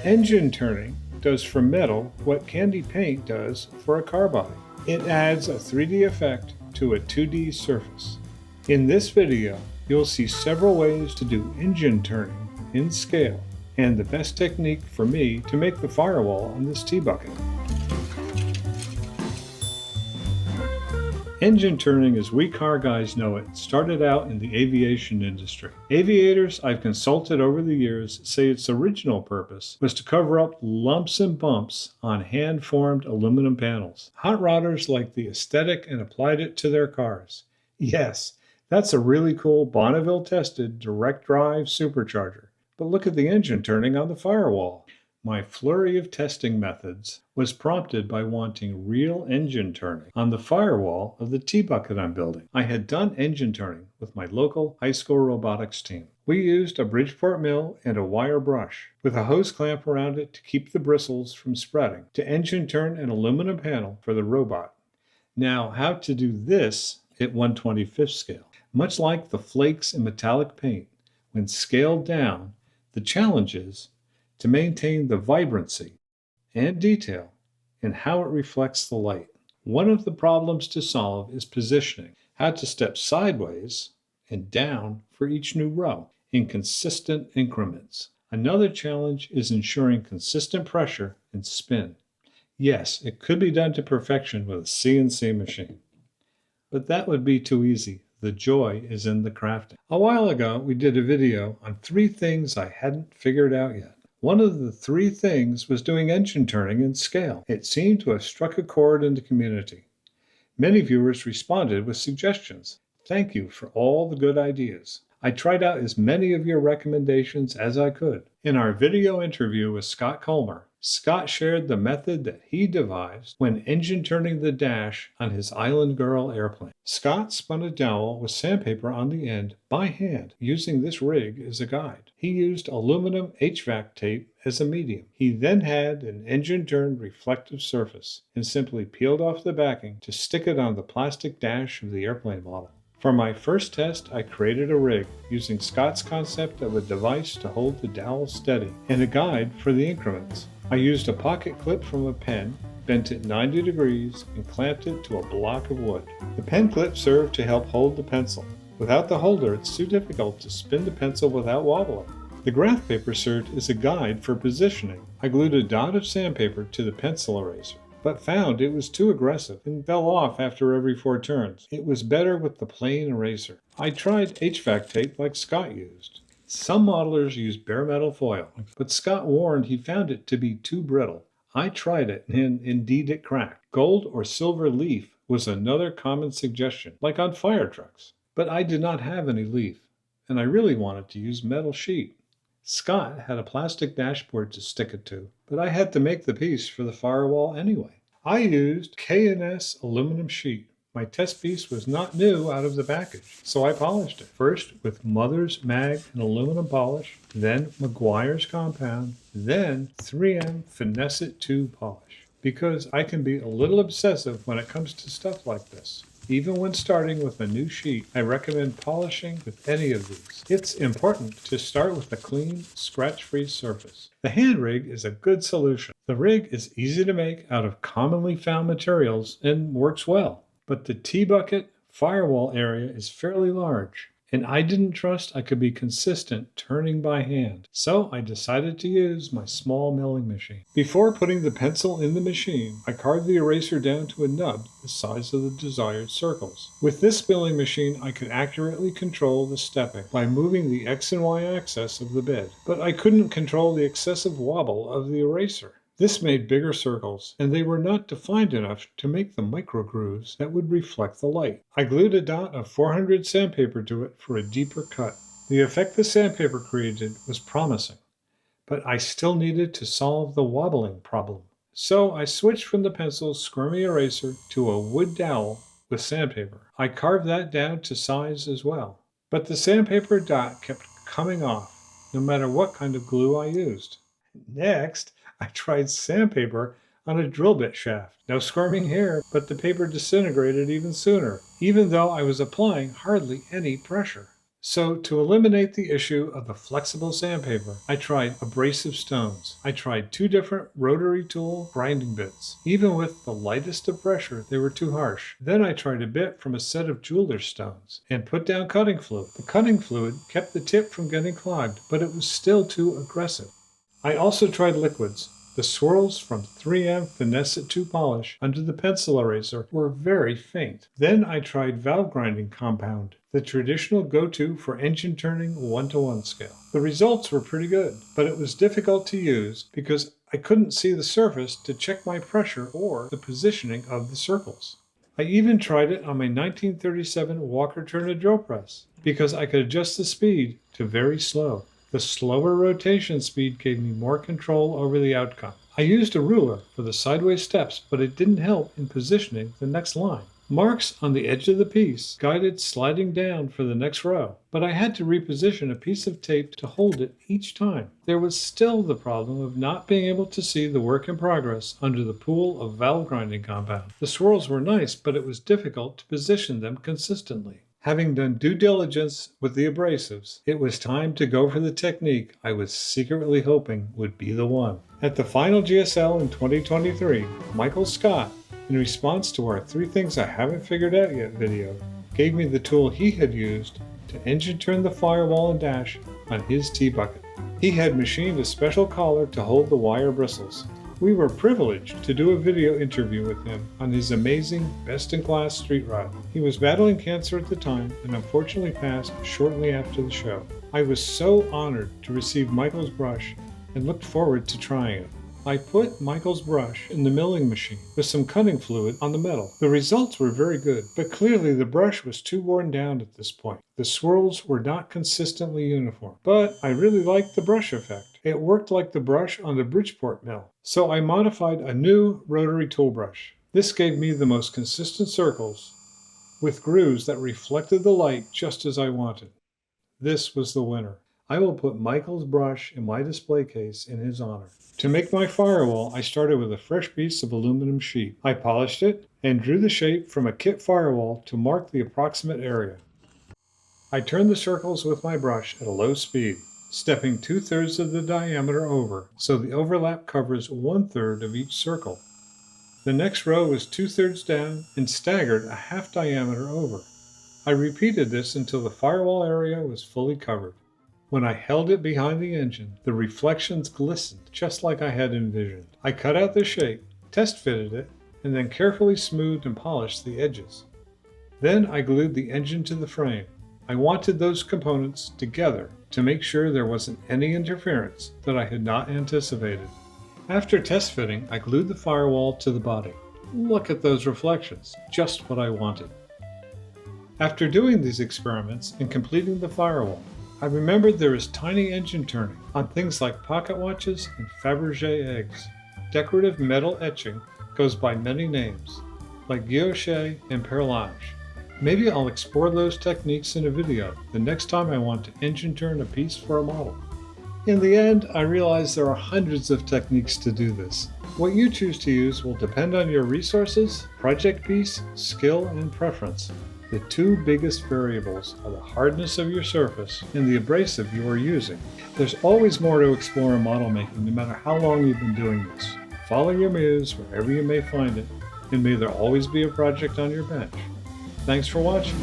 Engine turning does for metal what candy paint does for a car body. It adds a 3D effect to a 2D surface. In this video, you'll see several ways to do engine turning in scale and the best technique for me to make the firewall on this T-bucket. Engine turning, as we car guys know it, started out in the aviation industry. Aviators I've consulted over the years say its original purpose was to cover up lumps and bumps on hand-formed aluminum panels. Hot rodders liked the aesthetic and applied it to their cars. Yes, that's a really cool Bonneville-tested direct drive supercharger. But look at the engine turning on the firewall. My flurry of testing methods was prompted by wanting real engine turning on the firewall of the T-bucket I'm building. I had done engine turning with my local high school robotics team. We used a Bridgeport mill and a wire brush with a hose clamp around it to keep the bristles from spreading to engine turn an aluminum panel for the robot. Now, how to do this at 1/25th scale? Much like the flakes in metallic paint, when scaled down, the challenge is to maintain the vibrancy and detail in how it reflects the light. One of the problems to solve is positioning, how to step sideways and down for each new row in consistent increments. Another challenge is ensuring consistent pressure and spin. Yes, it could be done to perfection with a CNC machine, but that would be too easy. The joy is in the crafting. A while ago, we did a video on 3 things I hadn't figured out yet. One of the 3 things was doing engine turning in scale. It seemed to have struck a chord in the community. Many viewers responded with suggestions. Thank you for all the good ideas. I tried out as many of your recommendations as I could. In our video interview with Scott Colmer, Scott shared the method that he devised when engine turning the dash on his Island Girl airplane. Scott spun a dowel with sandpaper on the end by hand, using this rig as a guide. He used aluminum HVAC tape as a medium. He then had an engine-turned reflective surface and simply peeled off the backing to stick it on the plastic dash of the airplane model. For my first test, I created a rig using Scott's concept of a device to hold the dowel steady and a guide for the increments. I used a pocket clip from a pen, bent it 90 degrees, and clamped it to a block of wood. The pen clip served to help hold the pencil. Without the holder, it's too difficult to spin the pencil without wobbling. The graph paper served as a guide for positioning. I glued a dot of sandpaper to the pencil eraser, but found it was too aggressive and fell off after every 4 turns. It was better with the plain eraser. I tried HVAC tape like Scott used. Some modelers use bare metal foil, but Scott warned he found it to be too brittle. I tried it, and indeed it cracked. Gold or silver leaf was another common suggestion, like on fire trucks. But I did not have any leaf, and I really wanted to use metal sheet. Scott had a plastic dashboard to stick it to, but I had to make the piece for the firewall anyway. I used K&S aluminum sheet. My test piece was not new out of the package, so I polished it. First with Mother's Mag and aluminum polish, then Meguiar's compound, then 3M Finesse It 2 polish. Because I can be a little obsessive when it comes to stuff like this. Even when starting with a new sheet, I recommend polishing with any of these. It's important to start with a clean, scratch-free surface. The hand rig is a good solution. The rig is easy to make out of commonly found materials and works well. But the T-bucket firewall area is fairly large, and I didn't trust I could be consistent turning by hand. So I decided to use my small milling machine. Before putting the pencil in the machine, I carved the eraser down to a nub the size of the desired circles. With this milling machine, I could accurately control the stepping by moving the X and Y axis of the bed, but I couldn't control the excessive wobble of the eraser. This made bigger circles, and they were not defined enough to make the micro grooves that would reflect the light. I glued a dot of 400 sandpaper to it for a deeper cut. The effect the sandpaper created was promising, but I still needed to solve the wobbling problem. So I switched from the pencil's squirmy eraser to a wood dowel with sandpaper. I carved that down to size as well, but the sandpaper dot kept coming off, no matter what kind of glue I used. Next, I tried sandpaper on a drill bit shaft. No squirming here, but the paper disintegrated even sooner, even though I was applying hardly any pressure. So, to eliminate the issue of the flexible sandpaper, I tried abrasive stones. I tried 2 different rotary tool grinding bits. Even with the lightest of pressure, they were too harsh. Then I tried a bit from a set of jeweler's stones and put down cutting fluid. The cutting fluid kept the tip from getting clogged, but it was still too aggressive. I also tried liquids. The swirls from 3M Finesse It 2 polish under the pencil eraser were very faint. Then I tried valve grinding compound, the traditional go-to for engine turning 1-to-1 scale. The results were pretty good, but it was difficult to use because I couldn't see the surface to check my pressure or the positioning of the circles. I even tried it on my 1937 Walker Turner drill press because I could adjust the speed to very slow. The slower rotation speed gave me more control over the outcome. I used a ruler for the sideways steps, but it didn't help in positioning the next line. Marks on the edge of the piece guided sliding down for the next row, but I had to reposition a piece of tape to hold it each time. There was still the problem of not being able to see the work in progress under the pool of valve grinding compound. The swirls were nice, but it was difficult to position them consistently. Having done due diligence with the abrasives, it was time to go for the technique I was secretly hoping would be the one. At the final GSL in 2023, Michael Scott, in response to our 3 Things I Haven't Figured Out Yet video, gave me the tool he had used to engine turn the firewall and dash on his T-bucket. He had machined a special collar to hold the wire bristles. We were privileged to do a video interview with him on his amazing best-in-class street rod. He was battling cancer at the time and unfortunately passed shortly after the show. I was so honored to receive Michael's brush and looked forward to trying it. I put Michael's brush in the milling machine with some cutting fluid on the metal. The results were very good, but clearly the brush was too worn down at this point. The swirls were not consistently uniform, but I really liked the brush effect. It worked like the brush on the Bridgeport mill. So I modified a new rotary tool brush. This gave me the most consistent circles with grooves that reflected the light just as I wanted. This was the winner. I will put Michael's brush in my display case in his honor. To make my firewall, I started with a fresh piece of aluminum sheet. I polished it and drew the shape from a kit firewall to mark the approximate area. I turned the circles with my brush at a low speed, stepping 2/3 of the diameter over, so the overlap covers 1/3 of each circle. The next row was 2/3 down and staggered a half diameter over. I repeated this until the firewall area was fully covered. When I held it behind the engine, the reflections glistened just like I had envisioned. I cut out the shape, test fitted it, and then carefully smoothed and polished the edges. Then I glued the engine to the frame. I wanted those components together to make sure there wasn't any interference that I had not anticipated. After test fitting, I glued the firewall to the body. Look at those reflections, just what I wanted. After doing these experiments and completing the firewall, I remembered there is tiny engine turning on things like pocket watches and Fabergé eggs. Decorative metal etching goes by many names, like guilloche and perlage. Maybe I'll explore those techniques in a video the next time I want to engine turn a piece for a model. In the end, I realize there are hundreds of techniques to do this. What you choose to use will depend on your resources, project piece, skill, and preference. The 2 biggest variables are the hardness of your surface and the abrasive you are using. There's always more to explore in model making, no matter how long you've been doing this. Follow your muse wherever you may find it, and may there always be a project on your bench. Thanks for watching.